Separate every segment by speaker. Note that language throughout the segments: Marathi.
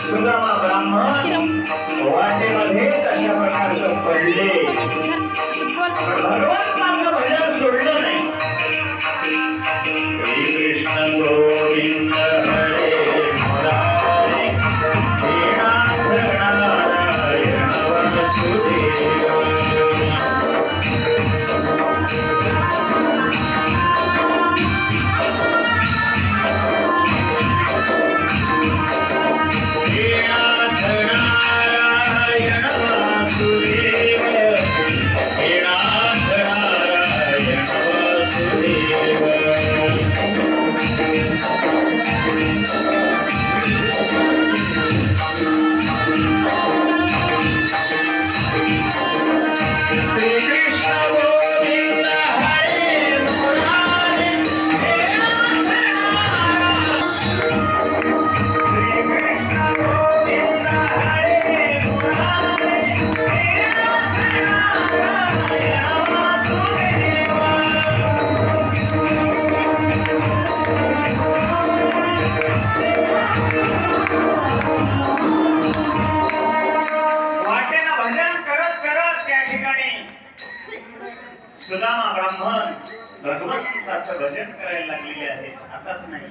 Speaker 1: सुदामा ब्राह्मण वाटेमध्ये कशा प्रकारचं पडले, भगवंताचं भजन सोडलं नाही. श्रीकृष्ण गोविंद हरे मुरारे नारायण वासुदेव. सुदामा ब्राह्मण भगवंताचं भजन करायला लागलेले आहेत, आताच नाही.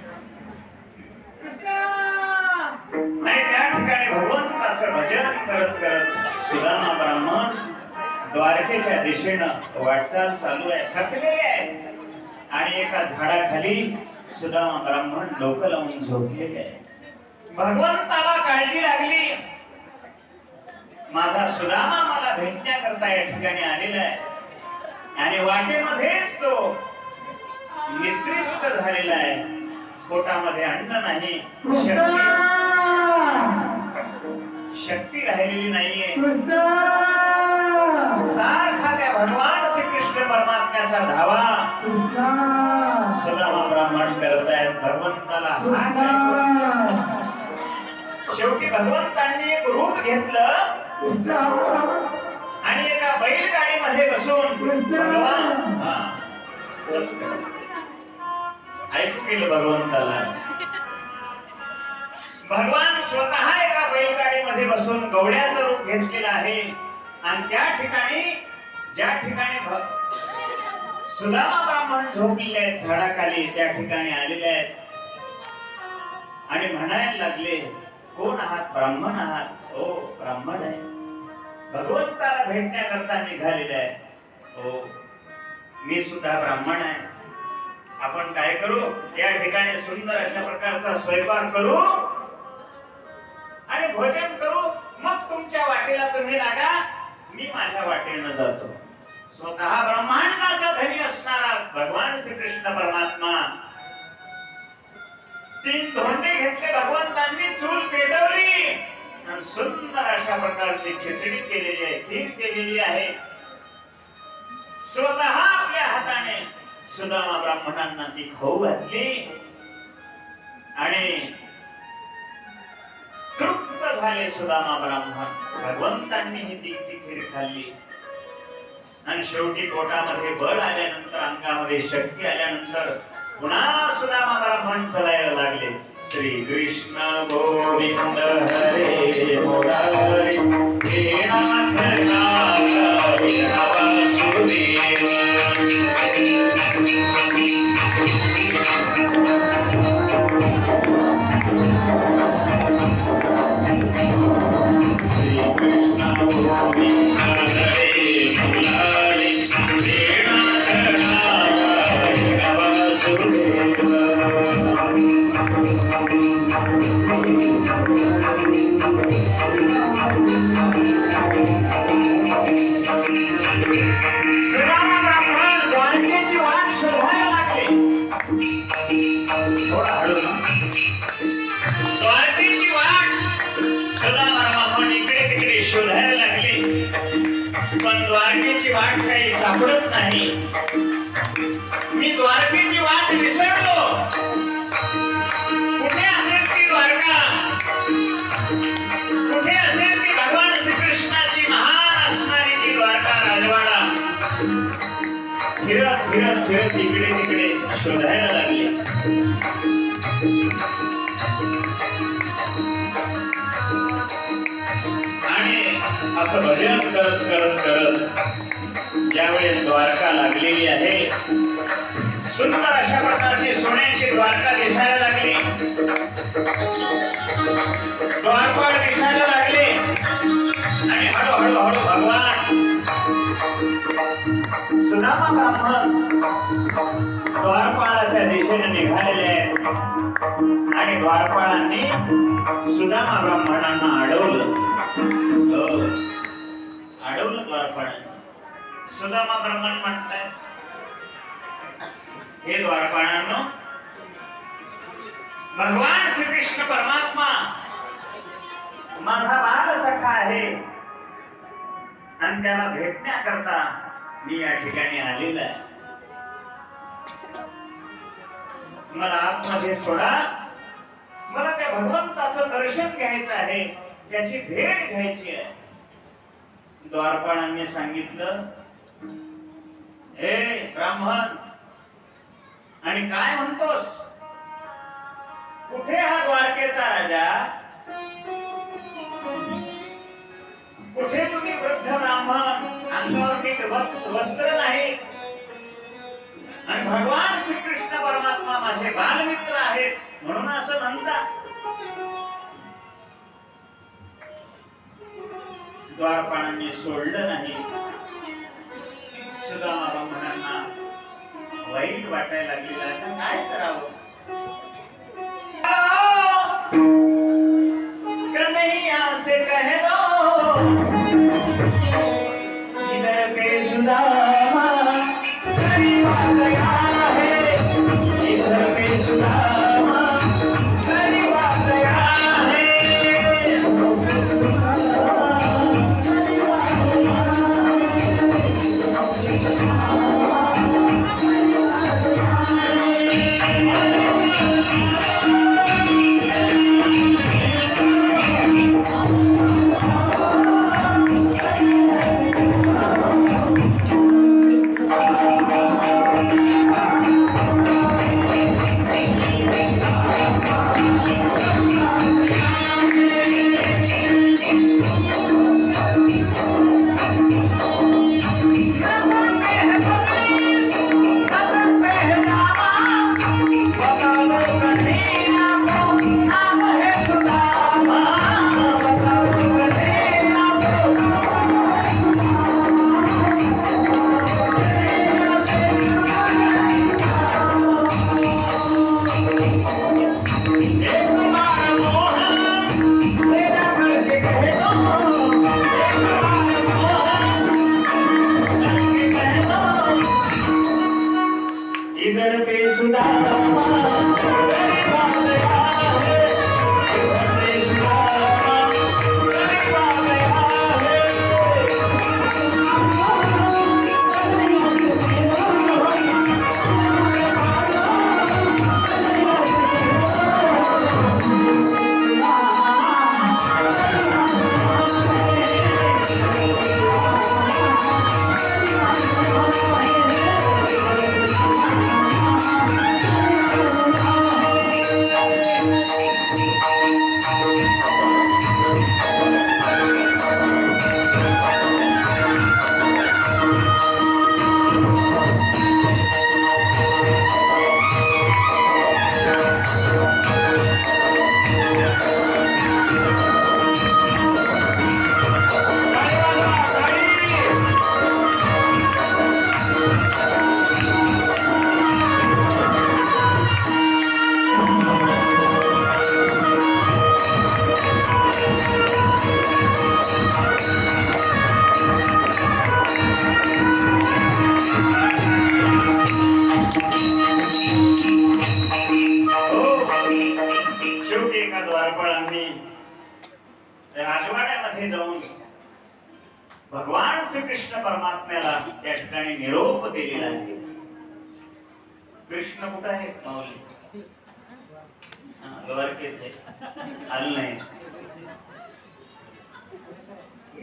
Speaker 1: आणि त्या ठिकाणी भगवंताचं भजन करत करत सुदामा ब्राह्मण द्वारकेच्या दिशेनं वाटचाल चालू आहे, थकलेले आहे. आणि एका झाडाखाली सुदामा ब्राह्मण डोकं लावून झोपलेले आहे. भगवंताला काळजी लागली, माझा सुदामा मला भेटण्याकरता या ठिकाणी आलेला आहे. आणि वाटेमध्येच तो निद्रिस्त झालेला आहे, पोटामध्ये अन्न नाही, शक्ती राहिलेली नाहीये. सारखा त्या भगवान श्रीकृष्ण परमात्म्याचा धावा सुदामा ब्राह्मण करत आहेत. भगवंताला हात आहे. शेवटी भगवंतांनी एक रूप घेतलं आणि एका बैलगाडीमध्ये बसून भगवान ऐकू केलं भगवंताला. भगवान स्वतः एका बैलगाडीमध्ये बसून गवड्याचं रूप घेतलेलं आहे. आणि त्या ठिकाणी ज्या ठिकाणी सुदामा ब्राह्मण झोपलेले आहेत झाडाखाली, त्या ठिकाणी आलेले आहेत. आणि म्हणायला लागले, कोण आहात? ब्राह्मण आहात? हो ब्राह्मण आहे, भगवंताला भेटण्याकरता निघालेले आहे. हो मी सुद्धा ब्राह्मण आहे. आपण काय करू, या ठिकाणी सुंदर अशा प्रकारचा स्वयंपाक करू आणि भोजन करू, मग तुमच्या वाटेला तुम्ही लागा, मी माझ्या वाटेनं जातो. स्वतः ब्रह्मांडाचा धनी असणारा भगवान श्रीकृष्ण परमात्मा 3 धोंडे घेतले, भगवंतांनी चूल पेटवली आणि सुंदर अशा प्रकारची खिचडी केलेली आहे, खीर केलेली आहे. स्वतः आपल्या हाताने सुदामा ब्राह्मणांना ती खाऊ घातली आणि तृप्त झाले सुदामा ब्राह्मण. भगवंतांनी ती खीर खाल्ली आणि शेवटी पोटामध्ये बळ आल्यानंतर, अंगामध्ये शक्ती आल्यानंतर पुन्हा सुदामा ब्राह्मण चलायला लागले. श्री कृष्ण गोविंद हरे मुरारे नाथ नारायण वासुदेव. द्वारकेची वाट वाट काही सापडत नाही. मी द्वारकेची वाट विसरलो. कुठे असेल ती द्वारका, कुठे असेल ती भगवान श्रीकृष्णाची महान असणारी ती द्वारका राजवाडा. फिरत फिरत फिरत इकडे तिकडे शोधायला लागले. आणि असं भजन करत करत करत ज्यावेळेस द्वारका लागलेली आहे, सुंदर अशा प्रकारची सोन्याची द्वारका दिसायला लागली, द्वारपाल दिसायला लागले. आणि हळूहळू हळू भगवान सुदामा ब्राह्मण द्वारपाळाच्या दिशेने निघालेले आहेत. आणि द्वारपाळांनी सुदामा ब्राह्मणांना अडवलं. अडवलं द्वारपाळांनी. सुदामा ब्राह्मण म्हणताय, हे द्वारपाळांनो, भगवान श्रीकृष्ण परमात्मा माझा बाल सखा आहे आणि त्याला भेटण्याकरता मी या ठिकाणी आलेला आहे. मला आतमध्ये सोडा. मला त्या भगवंताचं दर्शन घ्यायचं आहे, त्याची भेट घ्यायची आहे. द्वारपाळांनी सांगितलं, हे ब्राह्मण, आणि काय म्हणतोस? कुठे हा द्वारकेचा राजा? कुठे तुम्ही वृद्ध ब्राह्मण, अंगावरती वस्त्र नाही, आणि भगवान श्रीकृष्ण परमात्मा माझे बालमित्र आहेत म्हणून असं म्हणता? द्वारपाळांनी सोडलं नाही. सुदामा ब्राह्मणांना वाईट वाटायला लागलेलं आहे. काय करावं? कन्हैया से कह दो इधर पे सुदामा गरीब आ गया है, इधर पे सुदामा गरीब आ गया है. भगवान श्रीकृष्ण परमात्म्याला त्या ठिकाणी निरोप दिलेला आहे. कृष्ण कुठं आहे माऊली? आलं नाही.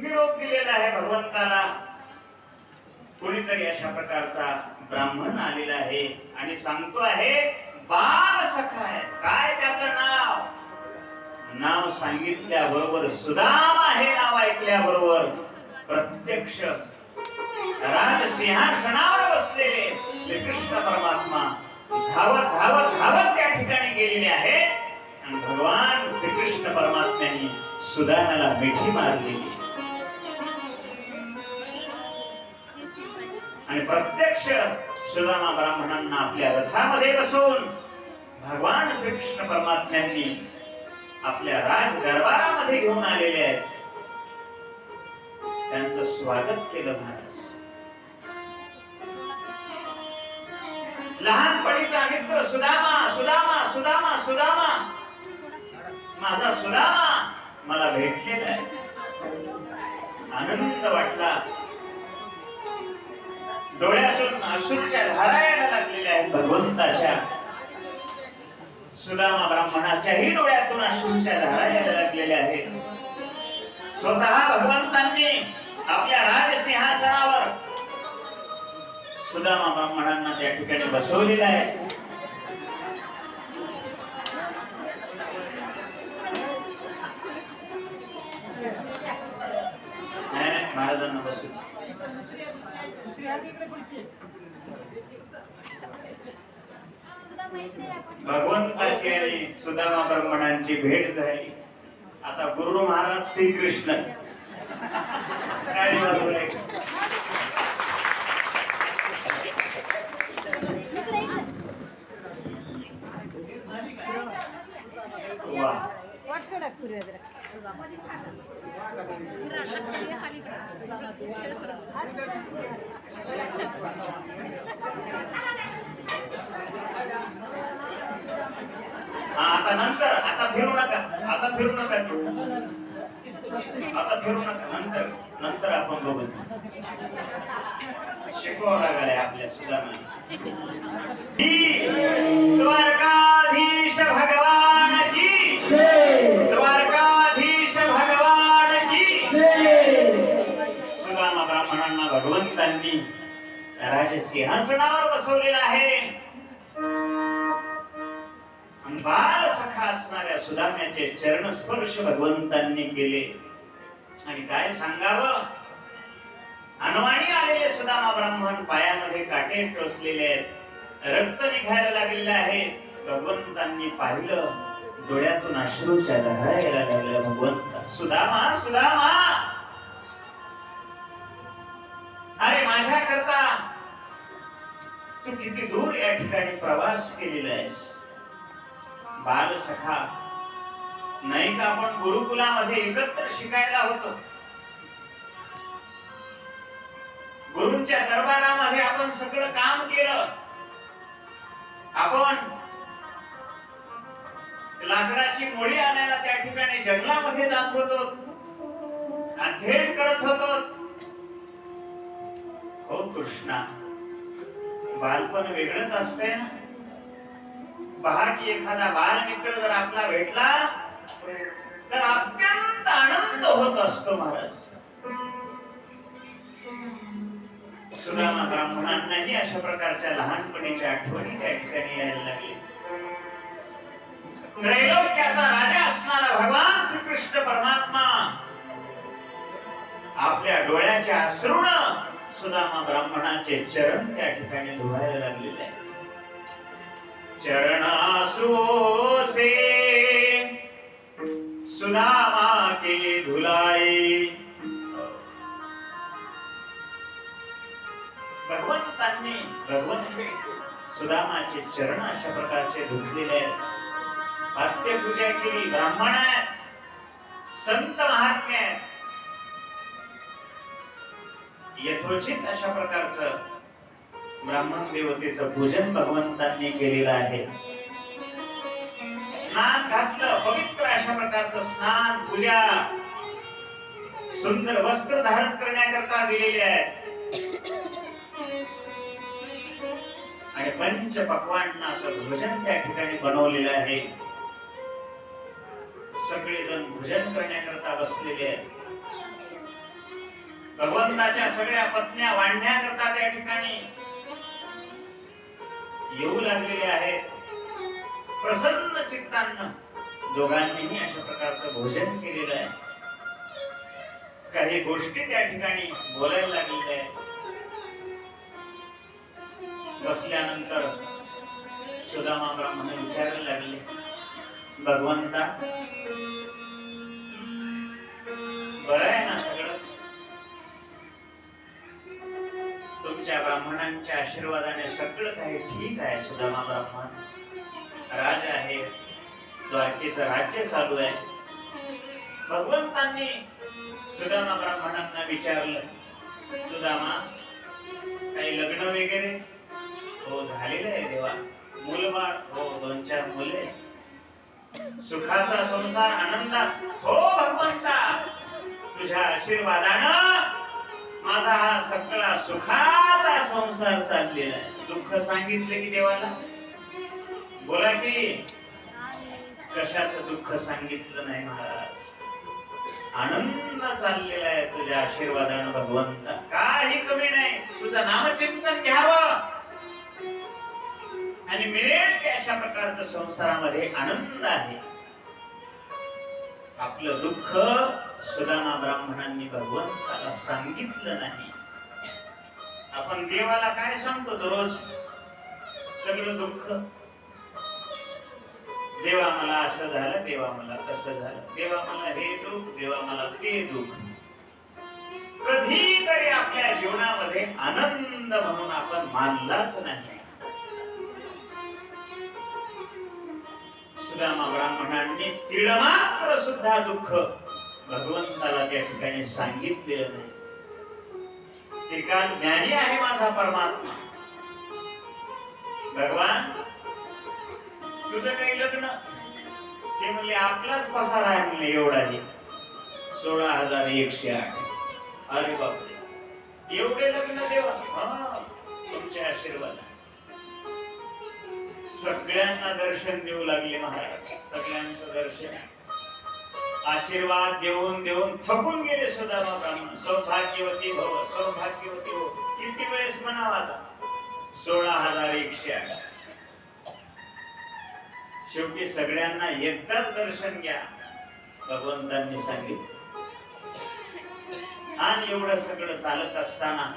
Speaker 1: निरोप दिलेला आहे भगवंताला. कोणीतरी अशा प्रकारचा ब्राह्मण आलेला आहे आणि सांगतो आहे बाल सखा आहे. काय त्याचं नाव? नाव सांगितल्याबरोबर सुदामा हे नाव ऐकल्याबरोबर प्रत्यक्ष राजसिंहासनावर बसलेले श्रीकृष्ण परमात्मा धावत धावत धावत त्या ठिकाणी गेलेले आहेत आणि भगवान श्रीकृष्ण परमात्म्यांनी सुदामाला मिठी मारलेली आणि प्रत्यक्ष सुदामा ब्राह्मणांना आपल्या रथामध्ये बसवून भगवान श्रीकृष्ण परमात्म्यांनी आपल्या राज दरबारामध्ये घेऊन आलेले आहेत. त्यांचं स्वागत केलं महाराज. लहानपणीचा मित्र सुदामा सुदामा सुदामा सुदामा माझा सुदामा मला भेटलेला आहे. आनंद वाटला. डोळ्यातून अश्रूच्या धारा यायला लागलेल्या आहेत भगवंताच्या. सुदामा ब्राह्मणाच्याही डोळ्यातून अश्रूच्या धारा यायला लागलेल्या आहेत. स्वतः भगवंतांनी आपल्या राजसिंहासनावर सुदामा ब्राह्मणांना त्या ठिकाणी बसवलेलं आहे. महाराजांना बसू. भगवंताची आणि सुदामा ब्राह्मणांची भेट झाली. आता गुरु महाराज श्रीकृष्ण आता नंतर आता फिरू नका. आता फिरू नका. आता फिरू नका. नंतर नंतर आपण बघू. शिकवावं लागेल आपल्या सुदामाने. द्वारकाधीश भगवान की द्वारकाधीश भगवान की. सुदामा ब्राह्मणांना भगवंतांनी राजसिंहासनावर बसवलेला आहे. बाल सखा असणाऱ्या सुदाम्याचे चरण स्पर्श भगवंतांनी केले. आणि काय सांगावं, अनवाणी आलेले सुदामा ब्राह्मण पायामध्ये काटे टोचलेले आहेत. रक्त निघायला लागलेलं आहे. भगवंतांनी पाहिलं. डोळ्यातून अश्रूच्या धारा यायला लागल्या. भगवंत सुदामा सुदामा अरे माझ्या करता तू किती दूर या ठिकाणी प्रवास केलेला आहेस. बाल सखा नाही का आपण गुरुकुलामध्ये एकत्र शिकायला होतो. गुरूंच्या दरबारामध्ये आपण सगळं काम केलं. आपण लाकडाची मोडी आणायला त्या ठिकाणी जंगलामध्ये जात होतो. अध्ययन करत होतो. हो कृष्णा, बालपण वेगळंच असते ना. पहा की एखादा बालमित्र जर आपला भेटला तर अत्यंत आनंद होत असतो महाराज. सुदामा ब्राह्मणांनाही अशा प्रकारच्या लहानपणीच्या आठवणी त्या ठिकाणी यायला लागली. त्रैलोक्याचा राजा असणारा भगवान श्रीकृष्ण परमात्मा आपल्या डोळ्याच्या अश्रूनं सुदामा ब्राह्मणाचे चरण त्या ठिकाणी धुवायला लागलेले आहे. चरणाश्रुओं से सुदामा के धुलाए. भगवंतांनी सुदामाचे चरण अशा प्रकारचे धुतलेले आहेत. वाद्य पूजा केली. ब्राह्मण आहेत, संत महात्मे आहेत. यथोचित अशा प्रकारचं ब्राह्मण देवतेचं पूजन भगवंतांनी केलेलं आहे. स्नान घातलं. पवित्र अशा प्रकारचं स्नान पूजा सुंदर वस्त्र धारण करण्याकरता दिलेले आहेत आणि पंच पक्वान्नाचं भोजन त्या ठिकाणी बनवलेलं आहे. सगळेजण भोजन करण्याकरता बसलेले आहेत. भगवंताच्या सगळ्या पत्न्या वाढण्याकरता त्या ठिकाणी येऊ लागलेले आहेत. प्रसन्न चित्तानं दोघांनीही अशा प्रकारचं भोजन केलेलं आहे. काही गोष्टी त्या ठिकाणी बोलायला लागलेल्या आहेत. बसल्यानंतर सुदामा ब्राह्मण विचारायला लागले, भगवंता बरं आहे ना सगळं? तुमच्या ब्राह्मणांच्या आशीर्वादाने सगळं काही ठीक आहे. सुदामा ब्राह्मण राज आहे, द्वारकेचं राज्य चालू आहे. भगवंतांनी सुदामा ब्राह्मणांना विचारलं, सुदामा काही लग्न वगैरे? हो झालेलं आहे देवा. मुलबाळ? हो 2-4 मुले. सुखाचा संसार आनंदात? हो भगवंता तुझ्या आशीर्वादानं माझा हा सगळा सुखाचा संसार चाललेला आहे. दुःख सांगितले की देवाला? बोला की कशाचं दुःख सांगितलं नाही महाराज. आनंद चाललेला आहे तुझ्या आशीर्वादानं भगवंता. काही कमी नाही. तुझं नामचिंतन घ्यावं आणि मिळेल की अशा प्रकारचं संसारामध्ये आनंद आहे. आपलं दुःख सुदामा ब्राह्मणांनी भगवंताला सांगितलं नाही. आपण देवाला काय सांगतो दररोज? सगळं दुःख. देवा मला असं झालं, देवा मला तसं झालं, देवा मला हे दुःख, देवा मला ते दुःख. कधी तरी आपल्या जीवनामध्ये आनंद म्हणून आपण मानलाच नाही. सुदामा ब्राह्मणांनी तिळमात्र सुद्धा दुःख भगवंताला त्या ठिकाणी सांगितलेलं नाही. त्रिकाल ज्ञानी आहे माझा परमात्मा. भगवान तुझं काही लग्न? ते म्हणले आपलाच पसारा आहे म्हणले एवढाही 16,108. अरे बापरे एवढे लग्न देवा? तुमच्या आशीर्वाद. सगळ्यांना दर्शन देऊ लागले महाराज. सगळ्यांचं दर्शन आशीर्वाद देऊन देऊन थकून गेले सुदामा ब्राह्मण. सौभाग्यवती भव, सौभाग्यवती हो. किती वेळेस म्हणावा आता? 16,108. शेवटी सगळ्यांना एकदाच दर्शन घ्या भगवंतांनी सांगितलं. आणि एवढं सगळं चालत असताना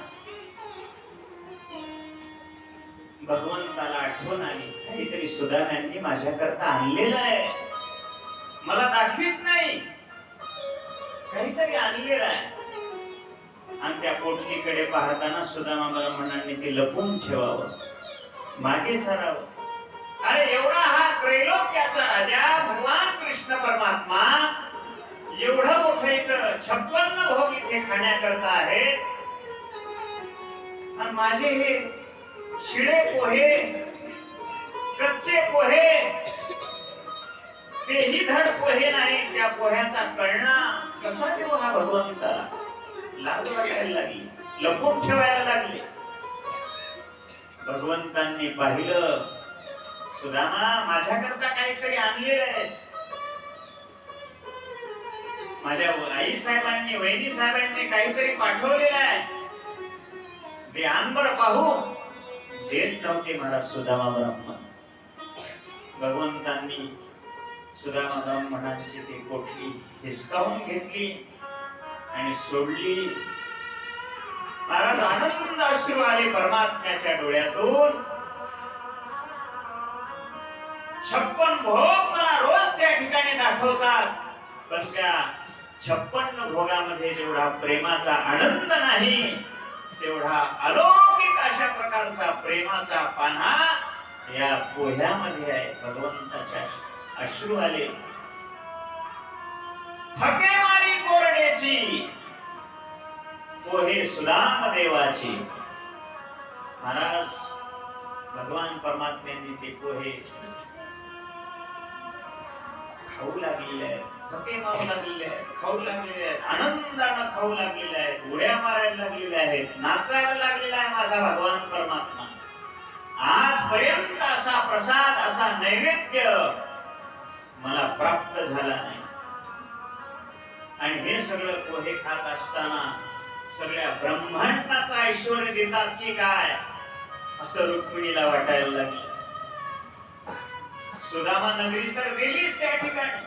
Speaker 1: भगवंताला आठवण आली, काहीतरी सुदाम्यांनी माझ्याकरता आणलेलं आहे, मला दाखवित नाही. काहीतरी आणलेलं आहे. आणि त्या पोटलीकडे पाहताना सुदामा ब्राह्मणांनी ते लपून ठेवावं, मागे सारावं. अरे एवढा हा त्रैलोक्याचा राजा भगवान कृष्ण परमात्मा एवढं मोठं इथं 56 भोग इथे खाण्याकरता आहे. आणि माझे हे शिळे पोहे, कच्चे पोहे, तेही धड पोहे नाही, त्या पोह्याचा कळणा कसा देऊ हा भगवंताला? लाज वाटायला लागली, लपून ठेवायला लागले. भगवंतांनी पाहिलं, सुदामा माझ्याकरता काहीतरी आणलेलं आहेस. माझ्या आई साहेबांनी, वहिनी साहेबांनी काहीतरी पाठवलेलं आहे, ते आंबर पाहू देत नव्हते महाराज सुदामा ब्राह्मण. भगवंतांनी सुदामा ब्राह्मणांची ती पोटली हिसकावून घेतली आणि सोडली. महाराज आनंद अश्रू आले परमात्म्याच्या डोळ्यातून. 56 भोग मला रोज त्या ठिकाणी दाखवतात, पण त्या 56 भोगामध्ये जेवढा प्रेमाचा आनंद नाही, तेवढा अलौकिक अशा प्रकारचा प्रेमाचा पाना या पोह्यामध्ये आहे. भगवंताच्या अश्रू आले. हकेमारी कोरड्याची पोहे सुदाम देवाची. महाराज भगवान परमात्म्यांनी ते पोहे खाऊ लागलेले आहेत, धके मारू लागलेले आहेत, खाऊ लागलेले आहेत, आनंदानं खाऊ लागलेले आहेत, उड्या मारायला लागलेले आहेत, नाचायला लागलेला आहे माझा भगवान परमात्मा. आजपर्यंत असा प्रसाद, असा नैवेद्य मला प्राप्त झाला नाही. आणि हे सगळं पोहे खात असताना सगळ्या ब्रह्मांडाचं ऐश्वर देतात की काय असं रुक्मिणीला वाटायला लागलं. सुदामा नगरी तर गेलीच त्या ठिकाणी,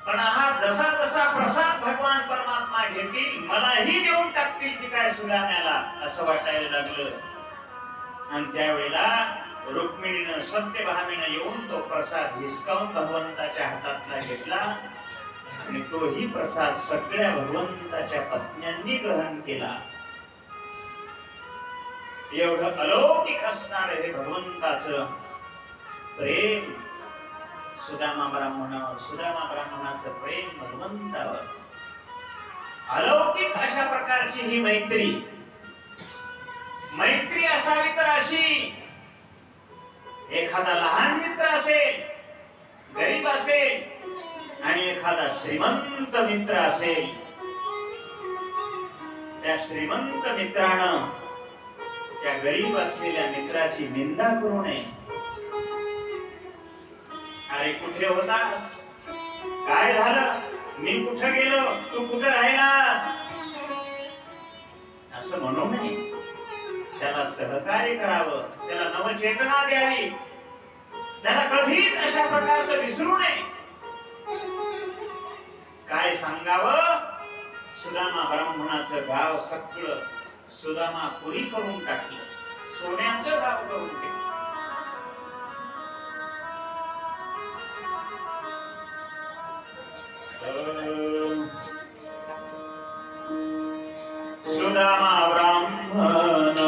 Speaker 1: पण हा जसा जसा प्रसाद भगवान परमात्मा घेतील मलाही देऊन टाकतील की काय सुदाम्याला असं वाटायला लागलं. आणि त्यावेळेला रुक्मिणीनं सत्यभामीनं येऊन तो प्रसाद हिसकावून भगवंताच्या हातातला घेतला आणि तोही प्रसाद सगळ्या भगवंताच्या पत्न्यांनी ग्रहण केला. एवढं अलौकिक असणार हे भगवंताचं प्रेम सुदामा ब्राह्मणावर, सुदामा ब्राह्मणाचं प्रेम भगवंतावर. अलौकिक अशा प्रकारची ही मैत्री. मैत्री असावी तर अशी, एखादा लहान मित्र असेल, गरीब असेल आणि एखादा श्रीमंत मित्र असेल, त्या श्रीमंत मित्रानं त्या गरीब असलेल्या मित्राची निंदा करू नये. अरे कुठे होतास, काय झालं, मी कुठे गेलो, तू कुठे राहिलास असं म्हणू नये. त्याला सहकार्य करावं, त्याला नवचेतना द्यावी, त्याला कधीच अशा प्रकारचं विसरू नये. काय सांगावं, सुदामा ब्राह्मणाचं गाव सगळं सुदामापुरी करून टाकलं, सोन्याचं गाव करून टाकलं. सुदामा ब्राह्मण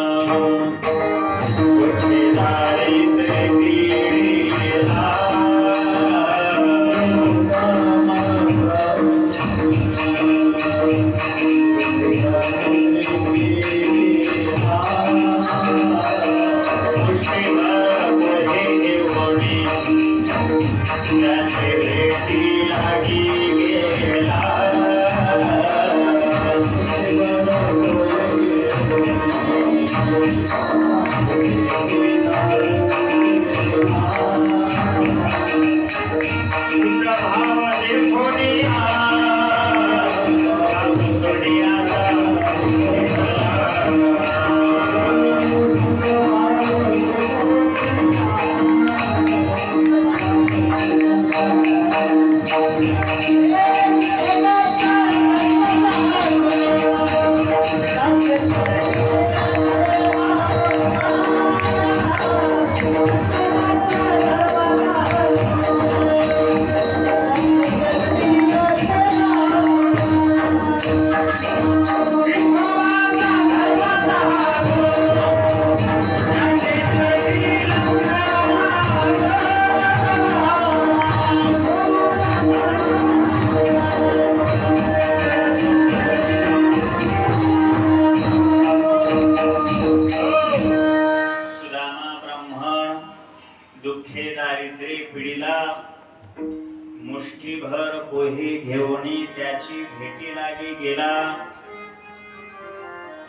Speaker 1: मुष्टीभर पोहे घेऊन त्याची भेटी लागी गेला.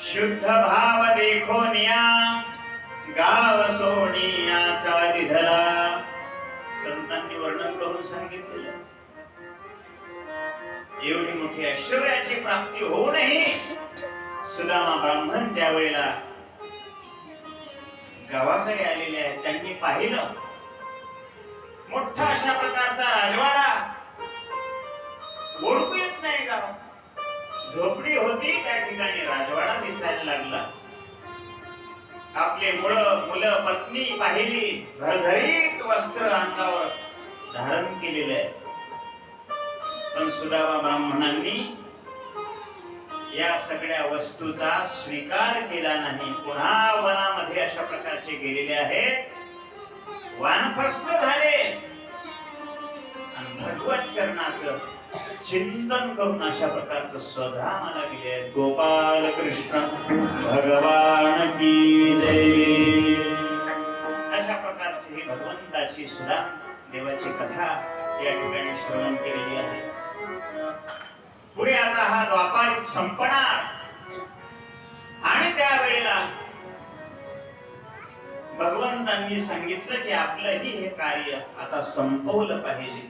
Speaker 1: शुद्ध भाव देखोनिया गाव सोनियाचा दिधला. संतांनी वर्णन करून सांगितलेलं, एवढी मोठी ऐश्वर्याची प्राप्ती होऊनही सुदामा ब्राह्मण त्यावेळेला गावाकडे आलेले आहेत. त्यांनी पाहिलं मोठा अशा प्रकारचा राजवाडा, ओळखू येत नाही गाव, झोपडी होती त्या ठिकाणी राजवाडा दिसायला लागला. आपले मुलं पत्नी पाहिली, घरघरीत वस्त्र अंगावर धारण केलेले आहे. पण सुदामा ब्राह्मणांनी या सगळ्या वस्तूचा स्वीकार केला नाही. पुन्हा वनामध्ये अशा प्रकारचे गेलेले आहेत, वानप्रस्थ झाले आणि भगवत चरणाचं चिंतन करून अशा प्रकारचं स्वधामाला गेले. गोपाल कृष्ण भगवान की जय. अशा प्रकारची ही भगवंताची सुदाम देवाची कथा या ठिकाणी श्रवण केलेली आहे. पुढे आता हा द्वापारिक संपणार आणि त्यावेळेला भगवंतांनी सांगितलं की आपलंही हे कार्य आता संपवलं पाहिजे.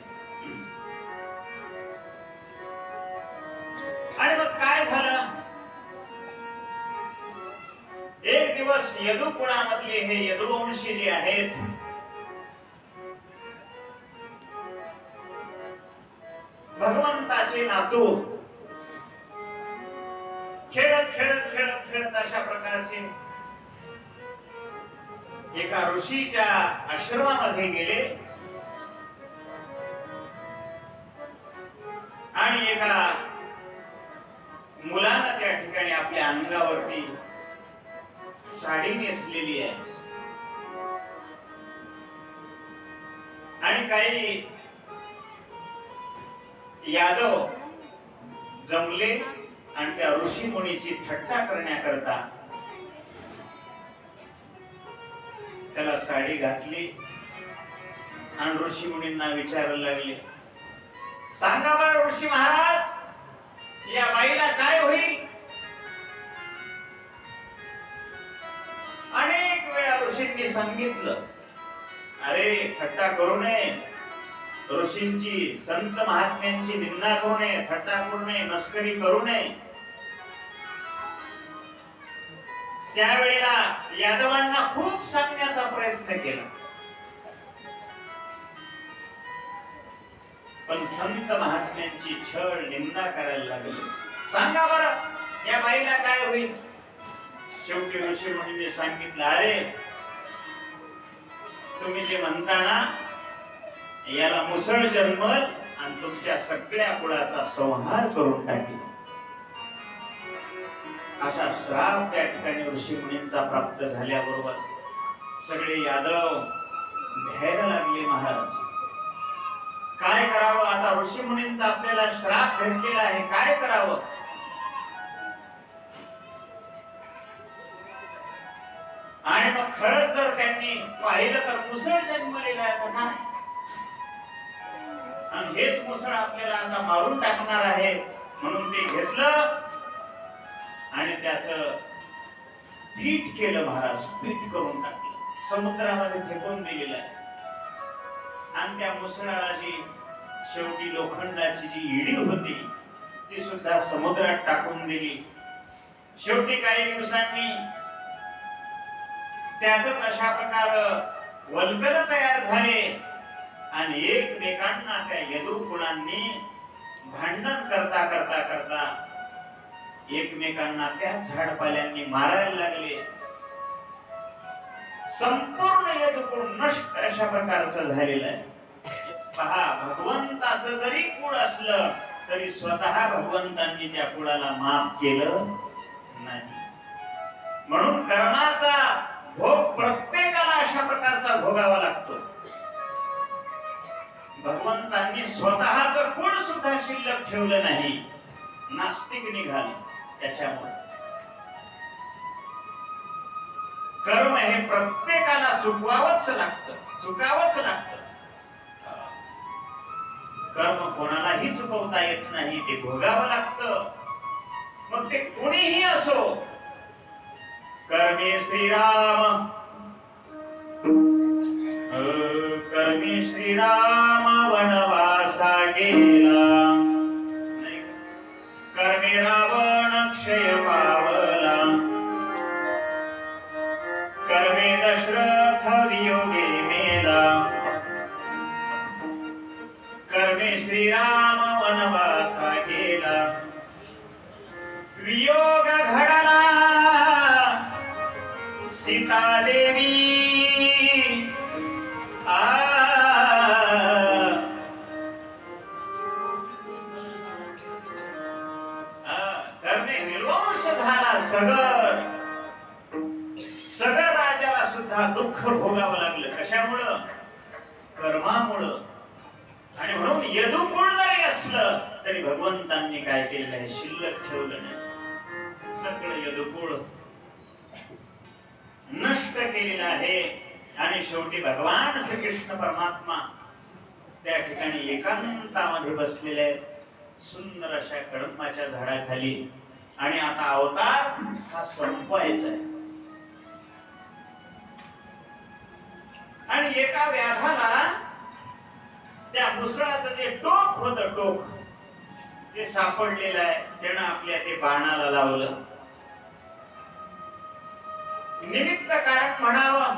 Speaker 1: आणि मग काय झालं? एक दिवस यदु कुळामधले हे यदुवंशी जे आहेत भगवंताचे नातू खेळत खेळत खेळत खेळत अशा प्रकारचे एका ऋषीच्या आश्रमामध्ये गेले आणि एका मुलानं त्या ठिकाणी आपल्या अंगावरती साडी नेसलेली आहे आणि काही यादव जमले आणि त्या ऋषी मुनीची थट्टा करण्याकरता त्याला साडी घातली आणि ऋषी मुनींना विचारायला लागले, सांगा बरं ऋषी महाराज या बाईला काय होईल? अनेक वेळा ऋषींनी सांगितलं, अरे थट्टा करू नये, ऋषींची संत महात्म्यांची निंदा करू नये, थट्टा करू नये, मस्करी करू नये. त्यावेळेला यादवांना खूप सांगण्याचा प्रयत्न केला, पण संत महात्म्यांची छळ निंदा करायला लागले. सांगा बरं या बाईला काय होईल? शेवटी ऋषी मुनींनी सांगितलं, अरे तुम्ही जे म्हणता ना याला मुसळ जन्मल आणि तुमच्या सगळ्या कुळाचा संहार करून टाकेल. अशा श्राप त्या ठिकाणी ऋषी मुनींचा प्राप्त झाल्याबरोबर सगळे यादव भ्यायला लागले. महाराज काय करावं? आता ऋषी मुनींचा आपल्याला श्राप भेटलेला आहे, काय करावं? आणि मग खरंच जर त्यांनी पाहिलं तर मुसळ जन्मलेला आहे तर काय, आणि हेच मुसळ आपल्याला आता मारून टाकणार आहे. म्हणून ते घेतलं आणि त्याचं पीठ केलं. महाराज पीठ करून टाकलं, समुद्रामध्ये फेकून दिलेलं आहे. आणि त्या मुसळाला जी शेवटी लोखंडाची जी इडी होती ती सुद्धा समुद्रात टाकून दिली. शेवटी काही दिवसांनी त्याच अशा प्रकार वल्गल तयार झाले आणि एकमेकांना त्या यदु कुळांनी भांडण करता करता करता एकमेकांना त्या झाडपाल्यांनी मारायला लागले. संपूर्ण यदुकुळ नष्ट अशा प्रकारचं झालेलं आहे. पहा, भगवंताचं जरी कुळ असलं तरी स्वतः भगवंतांनी त्या कुळाला माफ केलं नाही. म्हणून कर्माचा भोग प्रत्येकाला अशा प्रकारचा भोगावा लागतो. भगवंतांनी स्वतःचं कुळ सुद्धा शिल्लक ठेवलं नाही, नास्तिक निघाले. त्याच्यामुळे कर्म हे प्रत्येकाला चुकवावंच लागतं, चुकावंच लागतं. कर्म कोणालाही चुकवता येत नाही, ते भोगावं लागतं. मग ते कोणीही असो. कर्मे श्रीराम, कर्मे श्रीराम वनवासा गेला, कर्मे रावण क्षय पावला, कर्मे दशरथ वियोगे मेला, कर्मे श्रीराम वनवासा गेला, वियोग घडला सीता देवी कर्मे निर्वंश झाला. सगर राजाला सुद्धा दुःख भोगावं लागलं. कशामुळं? कर्मामुळं. आणि म्हणून यदुकुळ जरी असलं तरी भगवंतांनी काय केलेलं आहे? शिल्लक ठेवलं नाही. सगळं यदुकुळ नष्ट केलेलं आहे. आणि शेवटी भगवान श्रीकृष्ण परमात्मा त्या ठिकाणी एकांतामध्ये बसलेले आहेत, सुंदर अशा कडंबाच्या झाडाखाली. आणि आता अवतार हा संपवायचा आहे. आणि एका व्याधाला त्या मुसळाचं जे टोक होतं, टोक ते सापडलेलं आहे. त्यानं आपल्या ते बाणाला लावलं. निमित्त कारण म्हणावं,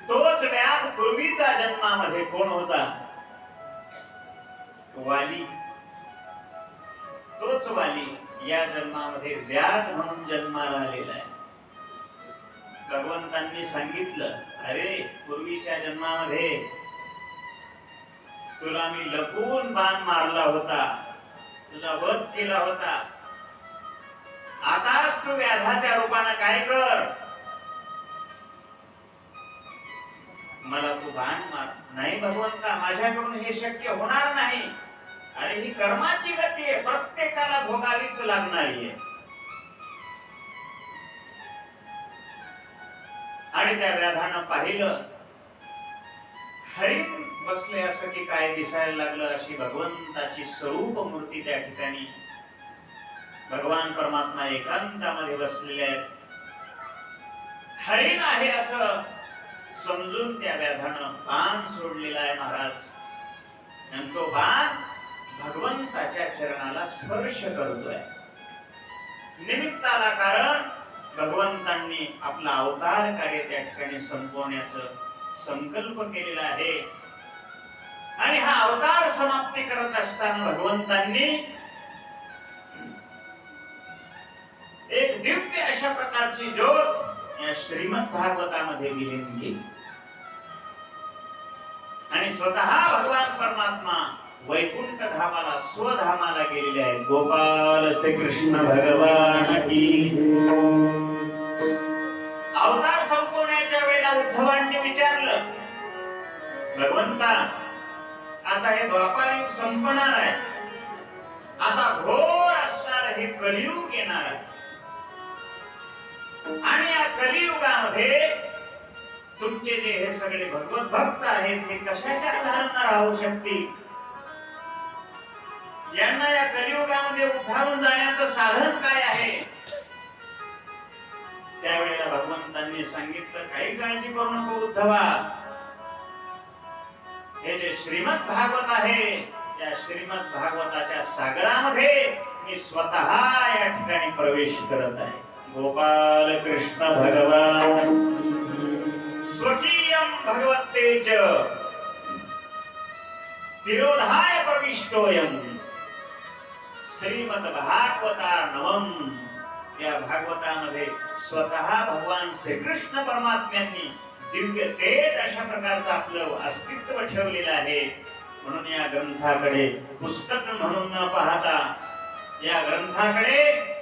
Speaker 1: तोच व्याध पूर्वीचा जन्मामध्ये कोण होता? वाली. तोच वाली या जन्मामध्ये व्याध म्हणून जन्माला आलेला आहे. भगवंतांनी सांगितलं, अरे पूर्वीच्या जन्मामध्ये तुला मी लपून बाण मारला होता, तुझा वध केला होता. आताच तू व्याधाच्या रूपानं काय कर, मला तू बाण मार. नाही भगवंता, माझ्याकडून हे शक्य होणार नाही. अरे ही कर्माची गती आहे, प्रत्येकाला भोगावीच लागणारी आहे. आणि त्या व्याधानं पाहिलं, हरिण बसले असं की काय दिसायला लागलं. अशी भगवंताची स्वरूप मूर्ती त्या ठिकाणी, भगवान परमात्मा एकांतामध्ये बसलेले आहेत. हरिण आहे असं समजून त्या व्याधानं बाण सोडलेला आहे महाराज. आणि तो बाण भगवंताच्या चरणाला स्पर्श करतोय. निमित्ताला कारण भगवंतांनी आपला अवतार कार्य त्या ठिकाणी संपवण्याचा संकल्प केलेला आहे. आणि हा अवतार समाप्ती करत असताना भगवंतांनी एक दिव्य अशा प्रकारची ज्योत या श्रीमद भागवतामध्ये विलीन केली. आणि स्वतः भगवान परमात्मा वैकुंठ धामाला, स्वधामाला गेलेले आहेत. गोपाल श्री कृष्ण भगवान की. अवतार संपवण्याच्या वेळेला उद्धवांनी विचारलं, भगवंता आता हे द्वापार युग संपणार आहे, आता घोर असणार हे कलियुग येणार आहे. आणि या कलियुगामध्ये तुमचे जे हे सगळे भगवत भक्त आहेत, हे कशाच्या आधारानं राहू शकतील? यांना या कलियुगामध्ये उद्धारून जाण्याचं साधन काय आहे? त्यावेळेला भगवंतांनी सांगितलं, काही काळजी करू नको उद्धवा. हे जे श्रीमद भागवत आहे, त्या श्रीमद भागवताच्या सागरामध्ये मी स्वतः या ठिकाणी प्रवेश करत आहे. गोपाल कृष्ण भगवान स्वकीयं भगवतेज तिरोधाय प्रविष्टोयम श्रीमद भागवतार्णवम. या भागवतामध्ये स्वतः भगवान श्रीकृष्ण परमात्म्यांनी दिव्य तेज अशा प्रकारचं आपलं अस्तित्व ठेवलेलं आहे. म्हणून या ग्रंथाकडे पुस्तक म्हणून न पाहता या ग्रंथाकडे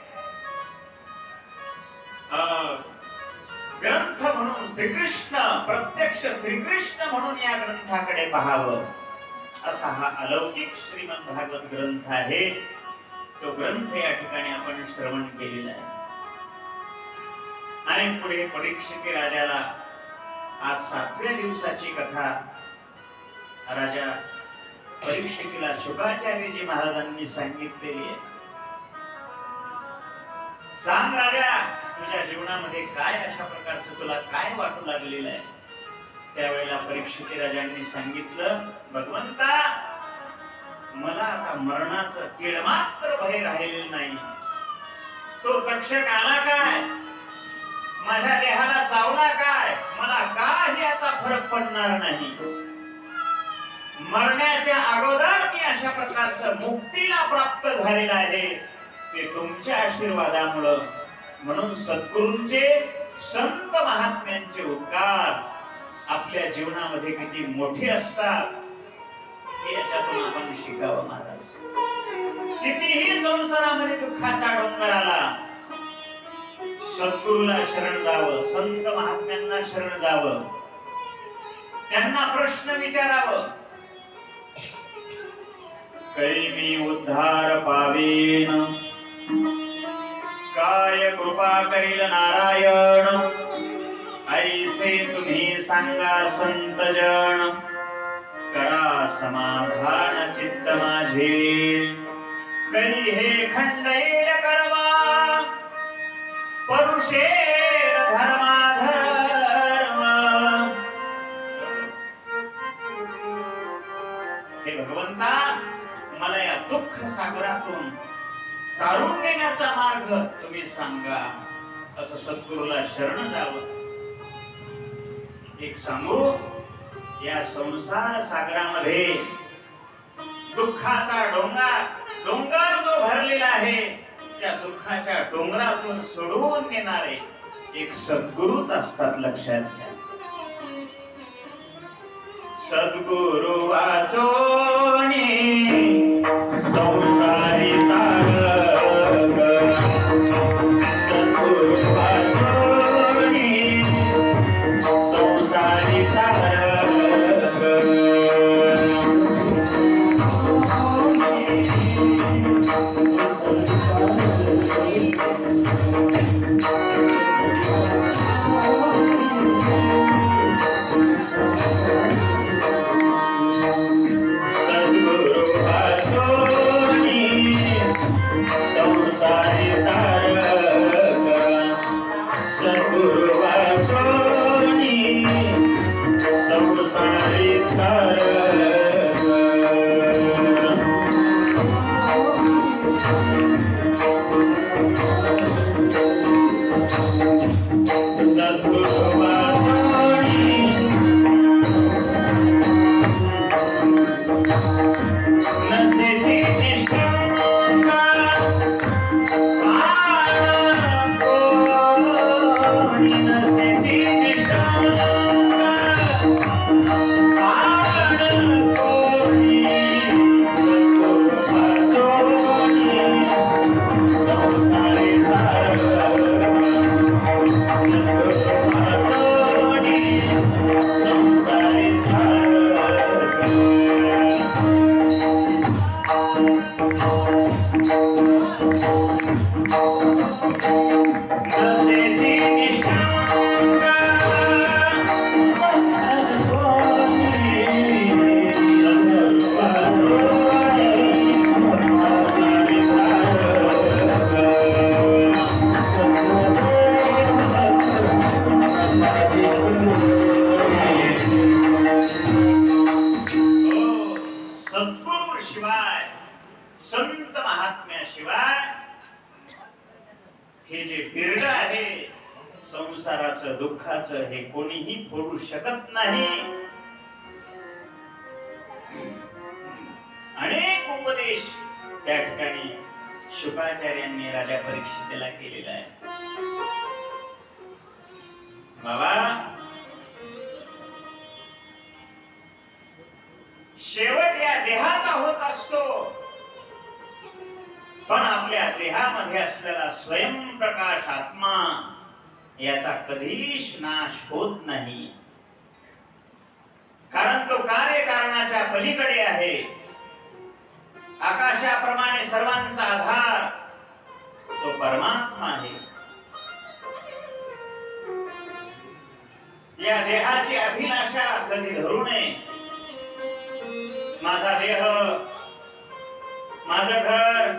Speaker 1: ग्रंथ म्हणून श्रीकृष्ण, प्रत्यक्ष श्रीकृष्ण म्हणून या ग्रंथाकडे पाहावं, असा हा अलौकिक श्रीमद भागवत ग्रंथ आहे. तो ग्रंथ या ठिकाणी आपण श्रवण केलेला आहे. आणि पुढे परीक्षित राजाला आज 7व्या दिवसाची कथा राजा परीक्षितीला शुकाचार्यजी महाराजांनी सांगितलेली आहे. सांग राजा, तुझ्या जीवनामध्ये काय अशा प्रकारचं तुला काय वाटू लागलेलं आहे? त्यावेळेला परीक्षित राजांनी सांगितलं, भगवंता मला आता मरणाचं किडमात्र भय राहिलेलं नाही. तो तक्षक आला काय, माझ्या देहाला चावला काय, मला काही याचा फरक पडणार नाही. मरण्याच्या अगोदर मी अशा प्रकारचं मुक्तीला प्राप्त झालेला आहे, ते तुमच्या आशीर्वादामुळे. म्हणून सद्गुरूंचे, संत महात्म्यांचे उपकार आपल्या जीवनामध्ये किती मोठे असतात हे याच्यातून आपण शिकावं महाराज. कितीही संसारामध्ये दुःखाचा डोंगर आला, सद्गुरूला शरण जावं, संत महात्म्यांना शरण जावं, त्यांना प्रश्न विचारावं. कै मी उद्धार पावेन, काय कृपा करील नारायण, ऐसे तुम्ही सांगा संत जन, करा समाधान चित्त माझे करी हे खंडैल करवा परुषेर धर्माधर्म। हे भगवंता, मला या दुःख सागरातून तारून नेण्याचा मार्ग तुम्ही सांगा, असं सद्गुरूला शरण जावं। एक सांगू, या संसार सागरामध्ये दुःखाचा डोंगर जो भरलेला आहे, त्या दुःखाच्या डोंगरातून सोडवून नेणारे एक सद्गुरूच असतात, लक्षात घ्या। सद्गुरु वाचोनी संसारी तारक, सद्गुरु वाचोनी संसारी तारक। संसाराचं दुःखाचं हे कोणीही फोडू शकत नाही। अनेक उपदेश त्या ठिकाणी शुकाचार्यांनी राजा परीक्षितेला केलेला आहे। बाबा, शेवट या देहाचा होत असतो, पण आपल्या देहामध्ये असलेला स्वयंप्रकाश आत्मा याचा कधीच नाश होत नाही, कारण तो कार्यकारणाच्या पलीकडे आहे। आकाशाप्रमाणे सर्वांचा आधार तो परमात्मा आहे। या देहाची अभिलाषा कधी धरू नये। माझा देह, माझं घर,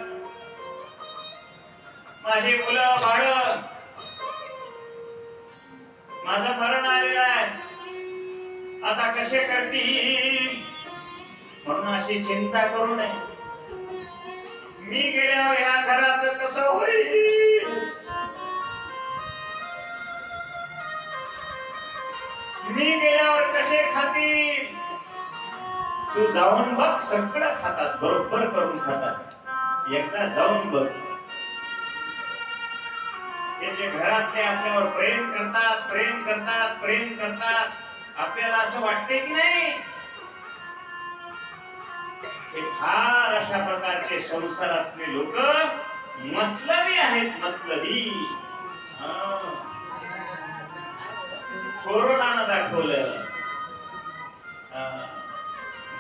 Speaker 1: माझी मुलं बाळ, माझं मरण आलेलं आहे, आता कसे करतील म्हणून अशी चिंता करू नये। मी गेल्यावर या घराचं कसं होईल, मी गेल्यावर कसे खातील, तू जाऊन बघ, सगळं खातात, बरोबर करून खातात, एकदा जाऊन बघ। हे जे घरातले आपल्यावर प्रेम करतात, प्रेम करतात, प्रेम करतात, आपल्याला असं वाटते की नाही, हे फार अशा प्रकारचे संसारातले लोक मतलबी आहेत, मतलबी। कोरोनानं दाखवलं,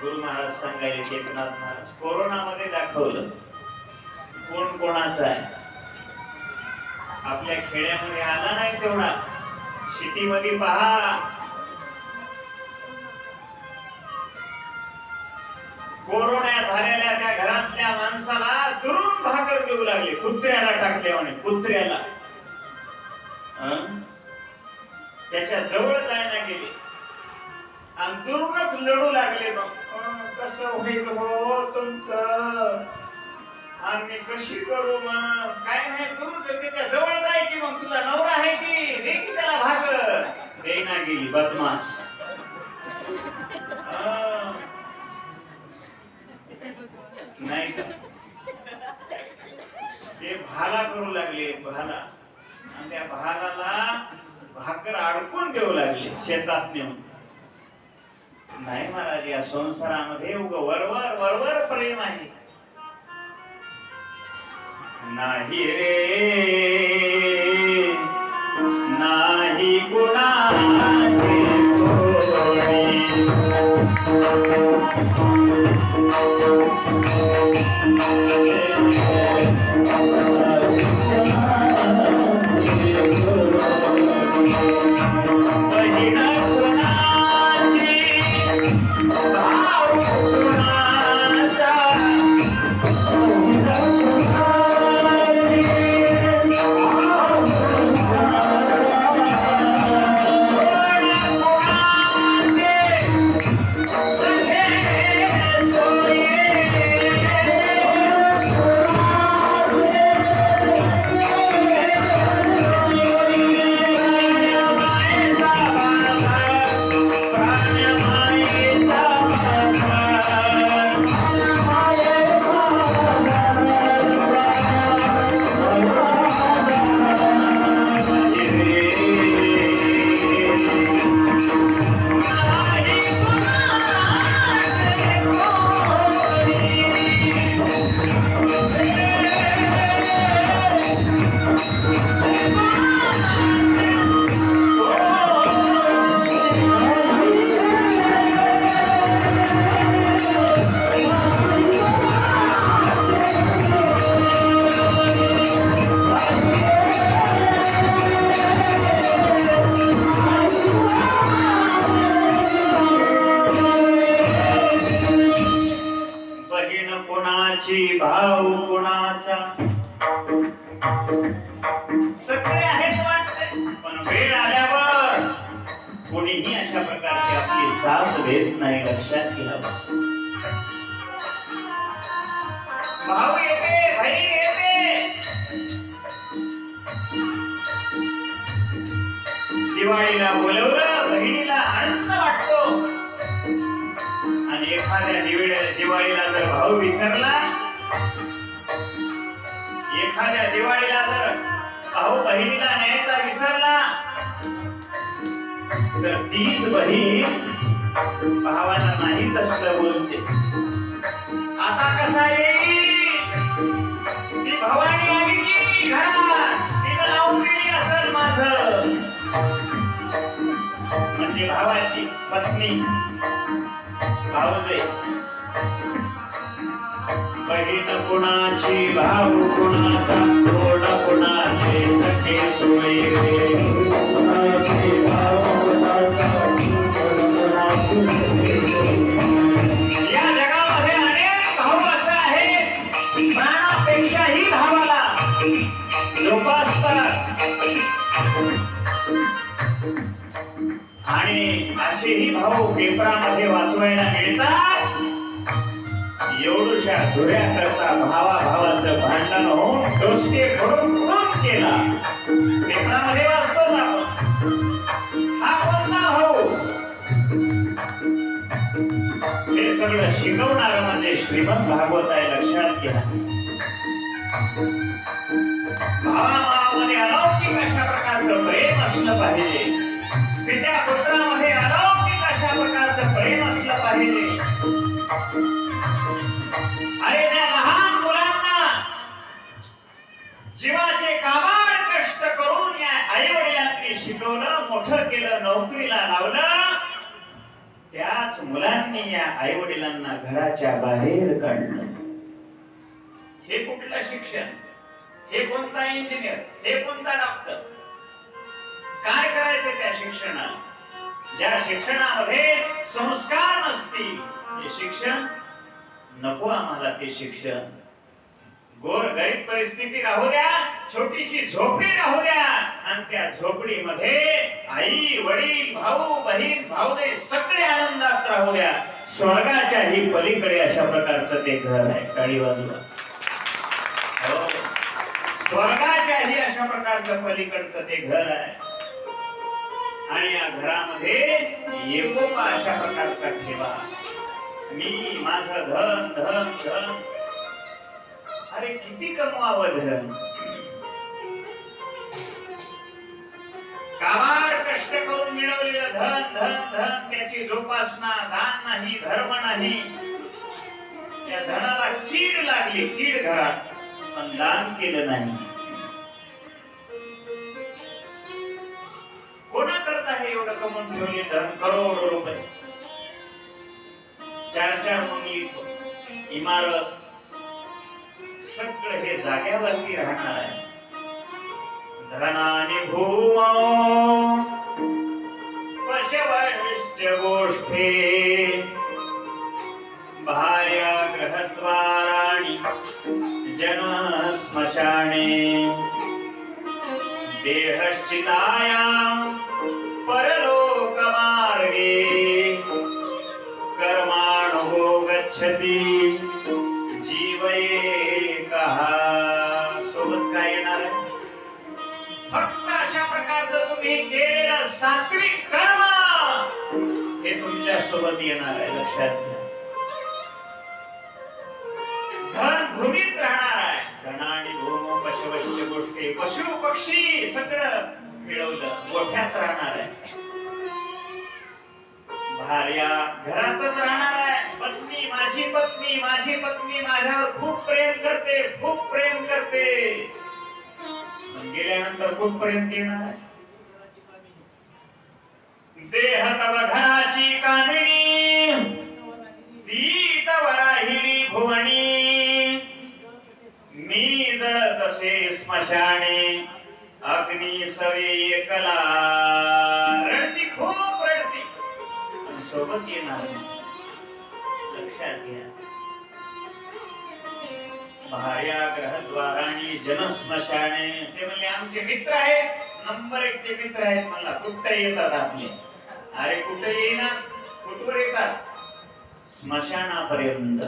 Speaker 1: गुरु महाराज सांगायले, एकनाथ महाराज, कोरोनामध्ये दाखवलं कोण कोणाचा आहे। आपल्या खेड्यामध्ये आला नाही तेवढा, सिटीमध्ये पहा, कोरोना झालेल्या त्या घरातल्या माणसाला दुरून भाकर देऊ लागले, कुत्र्याला टाकले म्हणे, कुत्र्याला. त्याच्या जवळ जायला गेले आणि दुरूनच लढू लागले. कसं होईल हो तुमचं, आम्ही कशी करू मग, काय नाही दूर त्याच्या जवळ जाय की, मग तुझा नवरा आहे की, दे की त्याला भाकर. देईना गेली बदमाश. नाही का ते भाला करू लागले, भाला. आणि त्या भालाला भाकर अडकून देऊ लागले शेतात नेऊन. नाही महाराज, या संसारामध्ये उग वरवर वरवर प्रेम आहे. नाही रे नाही कुणाचे भाऊ कोणाचा. सगळे आहेत वाटते, पण वेळ आल्यावर कोणीही अशा प्रकारची आपली साथ देत नाही, लक्षात घ्या. भाऊ येते, बहीण येते. दिवाळीला बोलवलं, बहिणीला आनंद वाटतो. आणि एखाद्या दिवाळीला जर भाऊ विसरला, एखाद्या दिवाळीला जर भाऊ बहिणीला न्यायचा विसरला, तर तीच बहीण भावाला नाही तसलं बोलते. आता कसा येईल, ती भवानी आली की घरात, तिनं लावून दिली असेल माझं. म्हणजे भावाची पत्नी भाऊजे. बहीण कुणाची, भाऊ कुणाचा, तोड कुणाचे, सखे सोळे. या जगामध्ये अनेक भाऊ असा आहे, प्राणापेक्षाही भावाला जोपासतात. आणि असेही भाऊ पेपरामध्ये वाचवायला मिळतात. एवढूशा धुऱ्या करता भावाचं भांडण होऊन डोसके फोडून केला. पेपरामध्ये वाचतो आपण. हा कोणता भाऊ? हे सगळं शिकवणार म्हणजे श्रीमद भागवत आहे, लक्षात घ्या. भावामध्ये अलौकिक अशा प्रकारचं प्रेम असलं पाहिजे. पित्या पुत्रामध्ये अलौकिक अशा प्रकारचं प्रेम असलं पाहिजे. अरे त्या लहान मुलांना जीवाचे काबाड कष्ट करून या आई वडिलांनी शिकवलं, मोठं केलं, नोकरीला लावलं. त्याच मुलांनी या आई वडिलांना घराच्या बाहेर काढलं. हे कुठलं शिक्षण? हे कोणता इंजिनियर? हे कोणता डॉक्टर? काय करायचं त्या शिक्षणाला? ज्या शिक्षणामध्ये संस्कार नसतील, हे शिक्षण नको आम्हाला ते शिक्षण. गोर गरीब परिस्थिती राहू द्या, छोटीशी झोपडी राहू द्या, आणि त्या झोपडीमध्ये आई वडील भाऊ बहीण भाऊजे सगळे आनंदात राहू द्या. स्वर्गाच्याही पलीकडे अशा प्रकारचं ते घर आहे. टाळी वाजवा. हो, स्वर्गाच्याही अशा प्रकारचं पलीकडचं ते घर आहे. आणि या घरामध्ये एकोपा अशा प्रकारचा ठेवा. मी माझं धन धन धन. अरे किती कमवावं धन. काबाड कष्ट करून मिळवलेलं धन धन धन त्याची जोपासना दान नाही धर्म नाही. त्या धनाला कीड लागली, कीड घरात, पण दान केलं नाही. कोणा करता हे एवढं कमवून ठेवले धन करोडो रुपये. 4-4 बंगली इमारत सगळं हे जाग्यावरती राहणार आहे. धनाने भूमो पशवश्च गोष्ठे भार्या गृहद्वाराणि जन स्मशाने देहश्चितायां परलोक मार्गे कर्माणो गच्छति सोबत काय येणार आहे. फक्त अशा प्रकारचं तुम्ही केलेलं सात्विक कर्म हे तुमच्या सोबत येणार आहे. लक्षात घ्या. धन भूमीत राहणार आहे. धनाने भूम पशवश्च गोष्टी, पशु पक्षी सगळं मिळवलं मोठ्यात राहणार आहे. भार्या घरातच राहणार आहे. पत्नी माझी पत्नी माझी पत्नी माझ्यावर खूप प्रेम करते, खूप प्रेम करते. गेल्यानंतर कुठपर्यंत येणार आहे. देह तव घराची कामिनी ती तव राहिली भुवनी. मी जळत असे स्मशाने अग्नी सवे एकला. रडती खूप रडती, पण सोबत येणार. लक्षात घ्या. भार्या ग्रहद्वाराणी जनस्मशाने. ते म्हणले आमचे मित्र आहेत, नंबर 1 चे मित्र आहेत. म्हणला कुठे येतात आपले. अरे कुठे येईना, कुठवर येतात. स्मशानापर्यंत.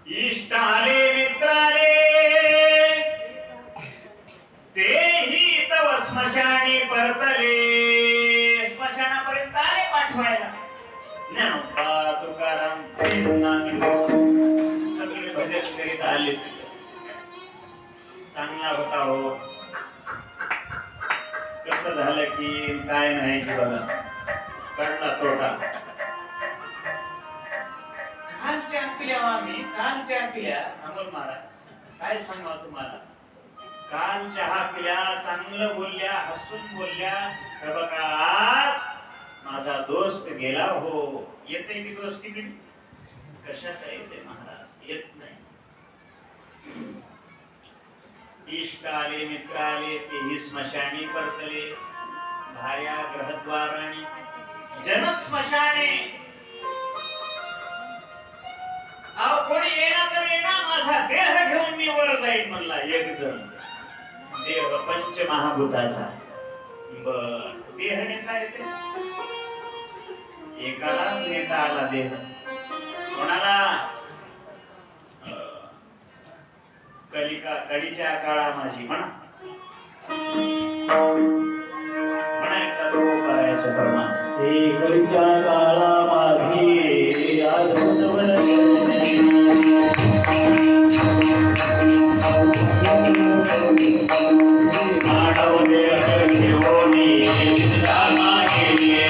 Speaker 1: इष्ट आले मित्र आले तेही तव स्मशानी परतले. स्मशानापर्यंत आले पाठवायला. ज्ञानोबा तुकाराम सगळे भजन करीत आले. चांगला होता हो. कसं झालं की काय नाही की बघा कळला तोटा. कालच्या आकल्या आम्ही कालच्या आकल्या अमोल महाराज काय सांगा तुम्हाला. कालच्या आकल्या चांगलं बोलल्या, हसून बोलल्या. तर बघा आज माझा दोस्त गेला हो. येते की दोस्तीकडे कशाचा येते महाराज. येत नाही. इष्ट आले मित्र आले तेही स्मशानी परतले. भार्या ग्रहद्वाराणी जन स्मशाने. अहो कोणी येणार तर येणार, माझा देह घेऊन मी वर जाईल म्हणला एक जण. देह पंचमहाभूताचा. बर देह नेता येते. एकालाच नेता आला देह. कोणाला. कलीच्या काळा माझी म्हणा. म्हणा एकदा तो करायचं प्रमाण. हे कलीच्या काळा माझी आजवर मानव देह घेऊनी रामा गेले.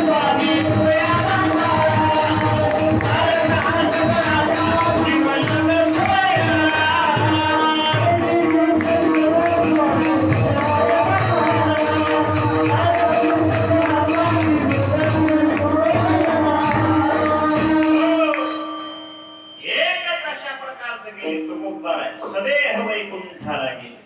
Speaker 2: स्वामी
Speaker 1: कसं गेले तुकोबाराय सदेह वैकुंठाला गेले.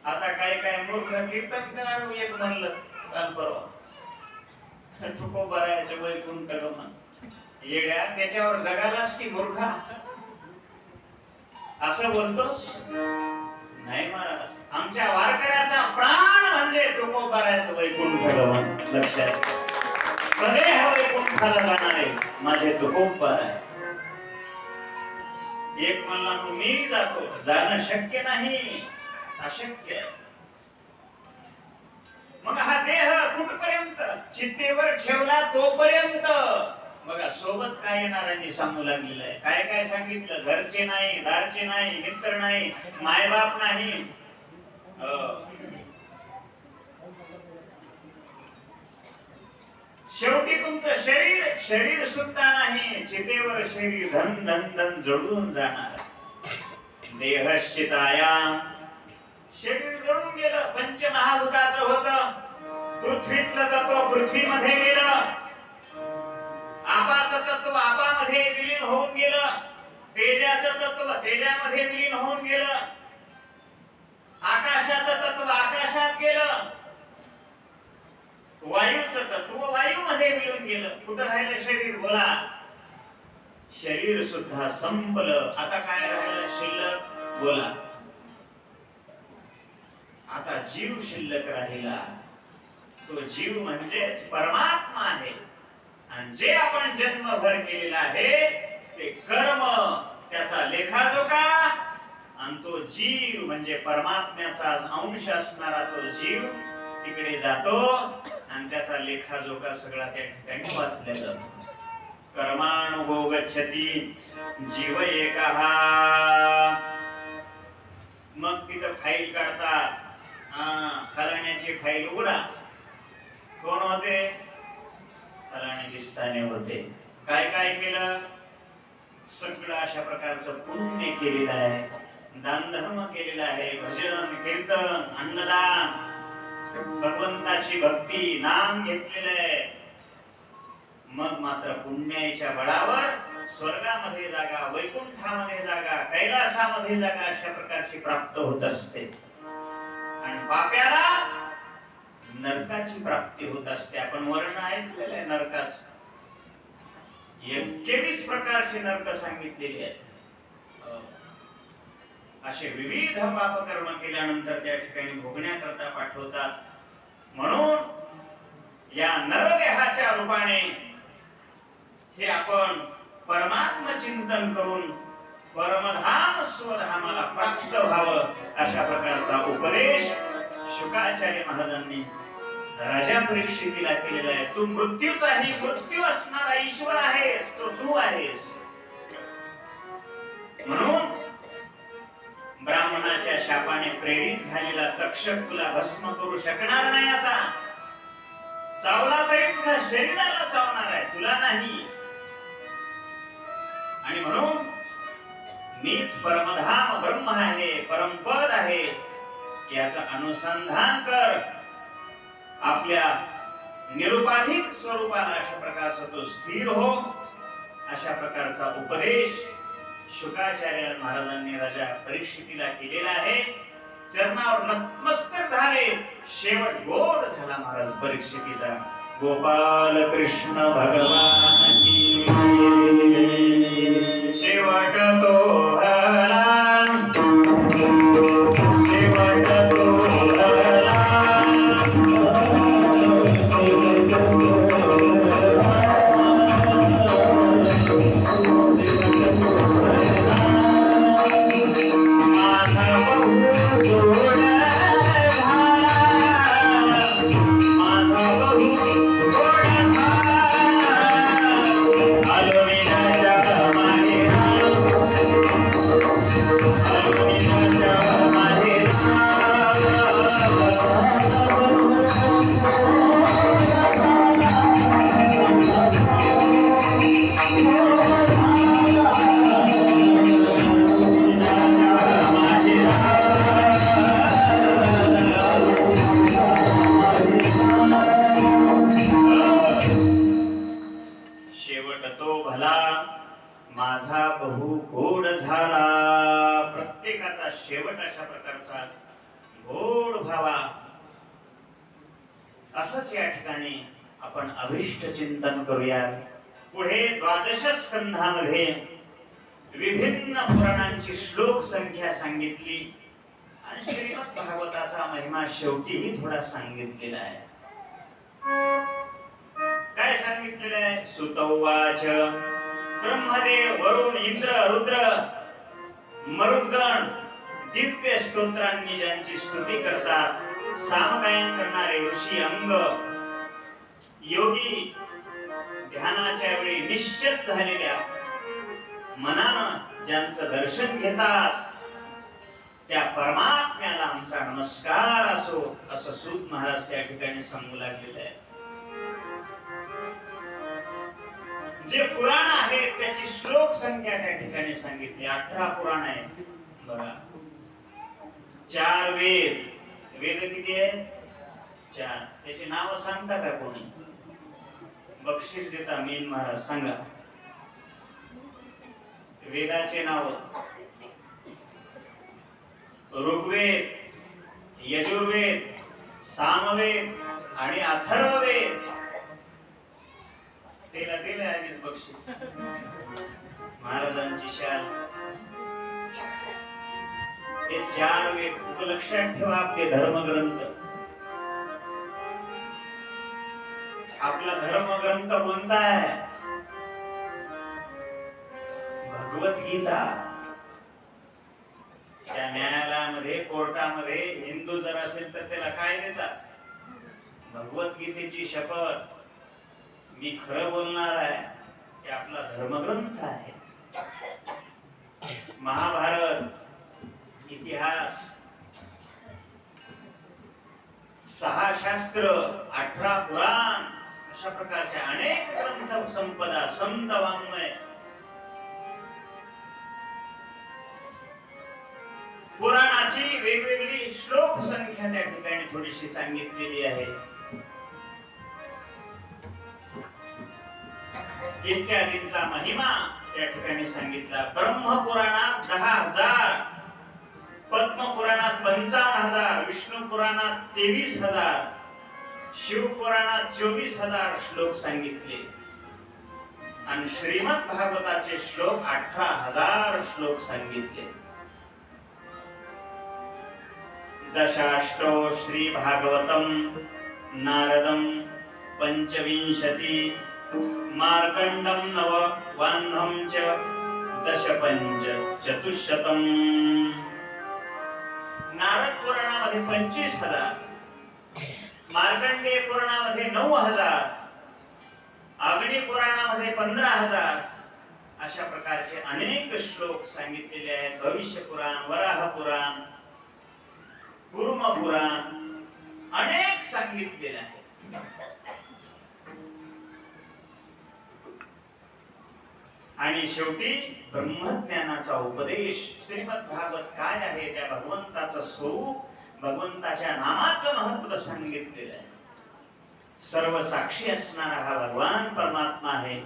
Speaker 1: आता काय मूर्ख कीर्तन करावं एक म्हणलं काल परवा तुकोबारायचं वैकुंठ गमन. येड्या त्याच्यावर जगालास की मूर्खा असं बोलतोस? नाही महाराज, आमच्या वारकऱ्याचा प्राण म्हणजे तुकोबारायचं वैकुंठ गमन. लक्षात, सदैव वैकुंठाला जाणारे माझे तुकोबाराय. एक म्हणला मी जातो, जाणं शक्य नाही, अशक्य. मग हा देह कुठपर्यंत? चितेवर ठेवला तोपर्यंत. बघा सोबत काय येणाऱ्यांनी सांगू लागलेलं आहे. काय काय सांगितलं? घरचे नाही, दारचे नाही, मित्र नाही, मायबाप नाही, शेवटी तुमचं शरीर सुद्धा नाही. चितेवर शरीर धन धन धन जळून जाणार. देहश्चितायाम, शरीर जळून गेलं. पंचमहाभूताचं होतं. पृथ्वीतलं तत्व पृथ्वीमध्ये गेलं. आपाचं तत्व आपामध्ये विलीन होऊन गेलं. तेजाचं तत्व तेजामध्ये विलीन होऊन गेलं. आकाशाचं तत्व आकाशात गेलं. वायूचं तत्व वायूमध्ये विलीन गेलं. कुठं राहिलं शरीर? बोला. शरीर सुद्धा संपलं. आता काय राहिलं शिल्लक? बोला. आता जीव शिल्लक राहिला. तो जीव म्हणजेच परमात्मा आहे. आणि जे आपण जन्मभर केलेला आहे ते कर्म, त्याचा लेखाजोखा, आणि तो जीव म्हणजे परमात्म्याचा अंश असणारा तो जीव तिकडे जातो आणि त्याचा लेखाजोखा सगळा त्या ठिकाणी वाचला जातो. कर्मानुगो गच्छति जीव एकः. मग तिथं फाईल काढतात. फलाण्याची फाईल उघडा. कोण होते? फलाणे दिसताने होते. काय काय केलं? सगळं अशा प्रकारचं पुण्य केलेलं आहे. दान धर्म केलेला आहे. भजन कीर्तन अन्नदान, भगवंताची भक्ती, नाम घेतलेलं आहे. मग मात्र पुण्याच्या बळावर स्वर्गामध्ये जागा, वैकुंठामध्ये जागा, कैलासामध्ये जागा अशा प्रकारची प्राप्त होत असते. आणि पाप्याला नरकाची प्राप्ती होत असते. आपण वर्ण ऐकलेलं आहे नरकाचं. 21 प्रकारचे नरक सांगितलेले आहेत. असे विविध पाप कर्म केल्यानंतर त्या ठिकाणी भोगण्याकरता पाठवतात. म्हणून या नरदेहाच्या रूपाने हे आपण परमात्म चिंतन करून परमधाम स्वधामाला प्राप्त व्हावं अशा प्रकारचा उपदेश शुकाचार्य महाराजांनी राजा परीक्षितीला केलेला आहे. तू मृत्यूचाही मृत्यू असणारा ईश्वर आहेस, तो तू आहेस. म्हणून ब्राह्मणाच्या शापाने प्रेरित झालेला तक्षक तुला भस्म करू शकणार नाही. आता चावला तरी तुझ्या शरीराला चावणार आहे, तुला नाही. आणि म्हणून मीच परमधाम ब्रह्म आहे, परमपद आहे, याचं अनुसंधान कर. आपल्या निरुपाधिक स्वरूपाला अशा प्रकारचा तो स्थिर हो, अशा प्रकारचा उपदेश शुकाचार्य महाराजांनी राजा परीक्षितीला केलेला आहे. चरणावर नतमस्तक झाले. शेवट गोड झाला महाराज परीक्षितीचा. गोपाल कृष्ण भगवान की शेवट तो हला. शेवट तो Hallelujah. माझा बहु गोड झाला. प्रत्येकाचा शेवट अशा प्रकारचा गोड व्हावा, असंच या ठिकाणी आपण अभिष्ट चिंतन करूया. पुढे 12 स्कंधामध्ये विभिन्न पुराणांची श्लोक संख्या सांगितली आणि श्रीमद भागवताचा महिमा शेवटीही थोडा सांगितलेला आहे. काय सांगितलेलं आहे? सुतौवाच ब्रह्मदेव, वरुण, इंद्र, रुद्र, मरुद्गण दिव्य स्तोत्रांनी ज्यांची स्तुती करतात, सामगायन करणारे ऋषी अंग, योगी ध्यानाच्या वेळी निश्चित झालेल्या मनानं ज्यांचं दर्शन घेतात, त्या परमात्म्याला आमचा नमस्कार असो, असं सूत महाराज त्या ठिकाणी सांगू लागलेले आहे. जे पुराण आहे त्याची श्लोक संख्या त्या ठिकाणी सांगितली. 18 पुराण आहे बघा. 4 वेद. वेद किती आहेत? 4. त्याची नाव सांगता का कोणी? बक्षीस देता मीन महाराज, सांगा वेदाचे नाव. ऋग्वेद, यजुर्वेद, सामवेद आणि अथर्ववेद. त्याला दिले आधीच बक्षीस. महाराजांची शाल. हे 4 वेद लक्षात ठेवा. आपले धर्मग्रंथ. आपला धर्मग्रंथ कोणता आहे? भगवद्गीता. त्या न्यायालयामध्ये, कोर्टामध्ये हिंदू जर असेल तर त्याला काय देतात? भगवद्गीतेची शपथ. मी खरं बोलणार आहे, हे आपला धर्मग्रंथ आहे. महाभारत, इतिहास, 6 शास्त्र, 18 पुराण, अशा प्रकारच्या अनेक ग्रंथ संपदा, संत वाङ्मय. पुराणाची वेगवेगळी श्लोक संख्या त्या ठिकाणी थोडीशी सांगितलेली आहे. इत्यादींचा महिमा त्या ठिकाणी सांगितला. ब्रह्मपुराणात 10,000, पद्मपुराणात 55,000, विष्णू पुराणात 23,000, शिवपुराणात 24,000 श्लोक सांगितले आणि श्रीमद भागवताचे श्लोक 18,000 श्लोक सांगितले. दशाष्टौ श्री भागवतम नारदम पंचविंशति मार्कंडम नववाह्नम च दशपंच चतुश्शतम. नारद पुराणामध्ये 25,000, मार्कंडेय पुराणामध्ये 9,000, अग्नि पुराणामध्ये 15,000 अशा प्रकारचे अनेक श्लोक सांगितलेले आहेत. भविष्य पुराण, वराह पुराण, कूर्म पुराण अनेक सांगितलेले आहे. आणि शेवटी ब्रह्मज्ञानाचा उपदेश. श्रीमद भागवत काय आहे? त्या भगवंताचं स्वरूप, भगवंताच्या नामाचं महत्व सांगितलेलं आहे. सर्व साक्षी असणारा हा भगवान परमात्मा आहे.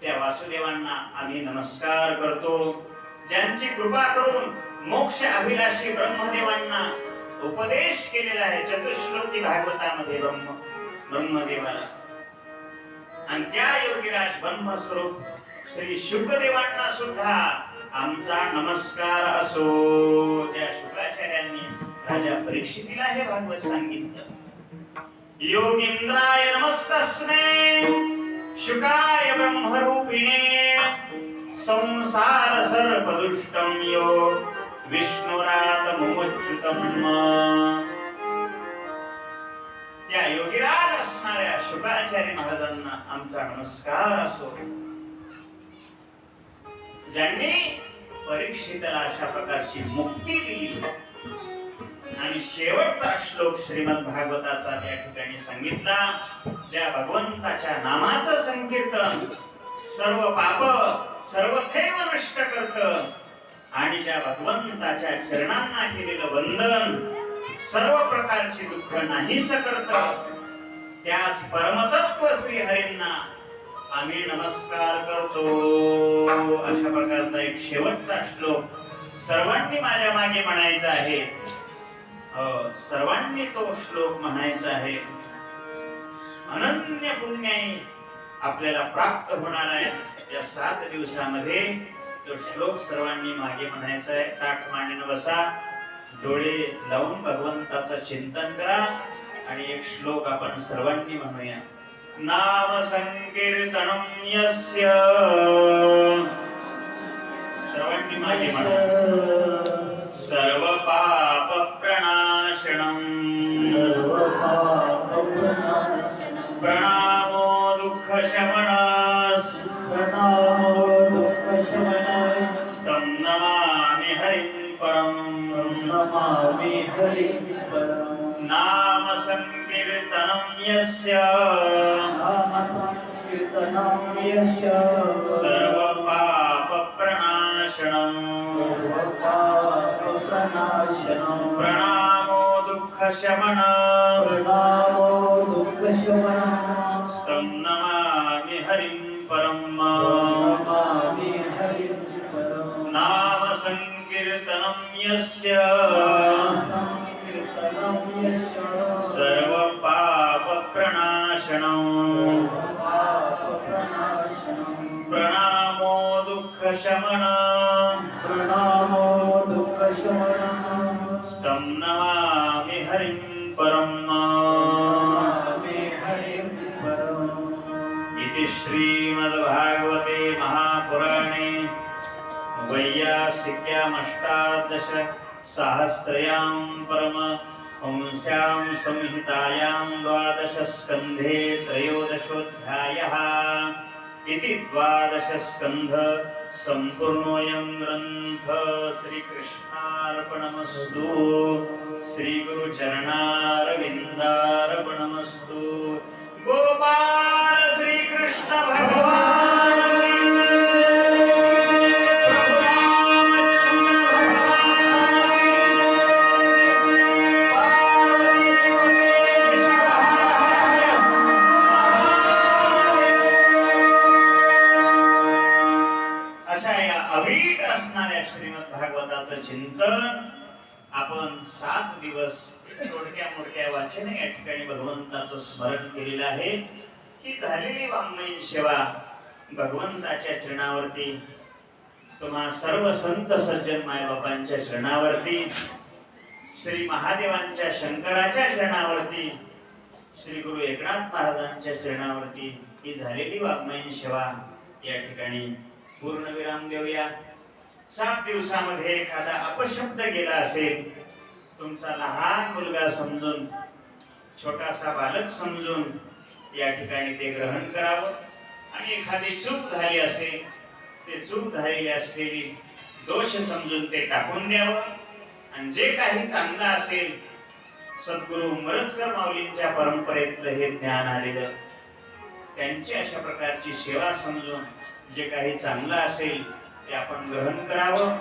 Speaker 1: त्या वासुदेवांना आम्ही नमस्कार करतो, ज्यांची कृपा करून मोक्ष अभिलाषी ब्रह्मदेवांना उपदेश केलेला आहे चतुश्लोकी भागवतामध्ये ब्रह्मदेवाला. आणि त्या योगीराज ब्रह्मस्वरूप श्री शुकदेवांना सुद्धा आमचा नमस्कार असो. त्या शुकाचार्यांनी राजा परीक्षितीला हे भागवत सांगितलं. योगींद्राय नमस्तस्मै शुकाय ब्रह्मरूपिणे संसार सर्पदुष्टं यो विष्णुरातमुच्युतम्. त्या योगीराज असणाऱ्या शुकाचार्य महाराजांना आमचा नमस्कार असो, ज्यांनी परीक्षिताला अशा प्रकारची मुक्ती दिली. आणि शेवटचा श्लोक श्रीमद भागवताचा त्या ठिकाणी सांगितला. ज्या भगवंताच्या नामाचं संकीर्तन सर्व पाप सर्वथैव नष्ट करतं आणि ज्या भगवंताच्या चरणांना केलेलं वंदन सर्व प्रकारची दुःख नाहीस करतं, त्याच परमतत्व श्री हरींना आम्ही नमस्कार करतो, अशा प्रकारचा एक शेवटचा श्लोक सर्वांनी माझ्या मागे म्हणायचा आहे. सर्वांनी तो श्लोक म्हणायचा आहे. अनन्य पुण्याई आपल्याला प्राप्त होणार आहे. या 7 दिवसामध्ये तो श्लोक सर्वांनी मागे म्हणायचा आहे. ताठ मांडून बसा, डोळे लावून भगवंताचं चिंतन करा आणि एक श्लोक आपण सर्वांनी म्हणूया. नाम संकीर्तनम यस्य, सर्वांनी मागे म्हणा. सर्व पाप प्रणाशनम, प्रणामो दुःख शमनस, तं नमामि हरिं परम. नाम संकीर्तनं यस्य, सर्व पाप प्रणाशनम, प्रणामो दुःख शमनम, तं नमामि हरिं परम. नाम संकीर्तनं यस्य, सर्व पाप प्रणाशनम, प्रणामो दुःख शमनम, तं नमामि हरिं परम. इति श्रीमद्भागवते महापुराणे वैयासिक्याम् 18सहस्रयां परमहंस्यां संहितायां 12 स्कन्धे 13 इति 12 स्कन्ध सम्पूर्णोऽयं ग्रन्थ. श्रीकृष्णार्पणमस्तु. श्रीगुरुचरणारविन्दार्पणमस्तु. गोपाल श्रीकृष्ण भगवान श्रीमद भागवताचं चिंतन आपण 7 दिवस थोडक्या मोठ्या वाचन या ठिकाणी भगवंताचं स्मरण केलेलं आहे. ही झालेली वाङ्मयीन सेवा भगवंताच्या चरणावरती, तुम्हा सर्व संत सज्जन मायबापांच्या चरणावरती, श्री महादेवांच्या शंकराच्या चरणावरती, श्री गुरु एकनाथ महाराजांच्या चरणावरती ही झालेली वाङ्मयीन सेवा या ठिकाणी पूर्णविराम देऊया. 7 दिवसामध्ये एखादा अपशब्द गेला असेल, तुमचा लहान मुलगा समजून, छोटासा बालक समजून या ठिकाणी ते ग्रहण करावं. आणि एखादी चूक झाली असेल, ते चूक झालेली असलेली दोष समजून ते टाकून द्यावं. आणि जे काही चांगलं असेल, सद्गुरु उमरजकर माऊलींच्या परंपरेतलं हे ज्ञान आलेलं, त्यांची अशा प्रकारची सेवा समजून जे काही चांगलं असेल ते आपण ग्रहण करावं.